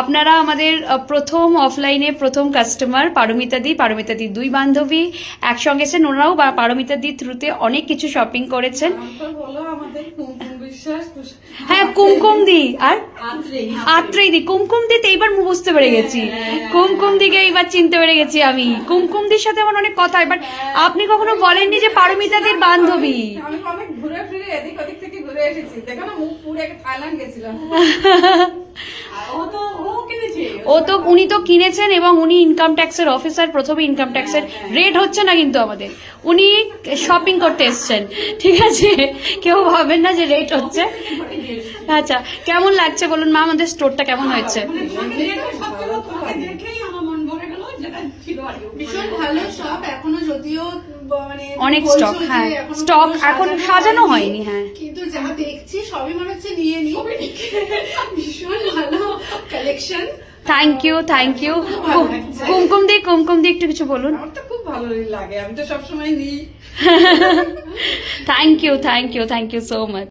আপনারা আমাদের প্রথম অফলাইনে প্রথম কাস্টমার পারমিতাদি দুই বান্ধবী একসঙ্গে এসেছেন। ওনারাও পারমিতাদির থ্রুতে অনেক কিছু শপিং করেছেন। হ্যাঁ, কুমকুমদি আর আত্রেয়দি। কুমকুমদি তো এইবার বুঝতে পেরে গেছি, কুমকুমদিকে এইবার চিনতে পেরে গেছি আমি। কুমকুমদির সাথে আমার অনেক কথা। এবার আপনি কখনো বলেননি যে পারমিতাদির বান্ধবী। আমি অনেক ঘুরে ফিরে এদিক ওদিক থেকে ঘুরে এসেছি। দেখো না, মুখ পুড়ে থাইল্যান্ড গেছিলাম। উনি তো কিনেছেন এবং উনি ইনকাম ট্যাক্সের অফিসার। প্রথমে ইনকাম ট্যাক্সের রেট হচ্ছে না কিন্তু আমাদের, উনি শপিং করতে এসছেন, ঠিক আছে? কেউ ভাবেন না যে রেট হচ্ছে। আচ্ছা, কেমন লাগছে বলুন মা, আমাদের স্টোরটা কেমন হয়েছে? ভীষণ ভালো শপ, এখনো যদিও মানে অনেক স্টক, হ্যাঁ স্টক এখন সাজানো হয়নি, হ্যাঁ কিন্তু যা দেখছি সবই মনে হচ্ছে নিয়ে নি। ভীষণ ভালো কালেকশন। Thank you. কুমকুমদি একটু কিছু বলুন। আমার তো খুব ভালো লাগে, আমি তো সবসময় নিই। Thank you so much.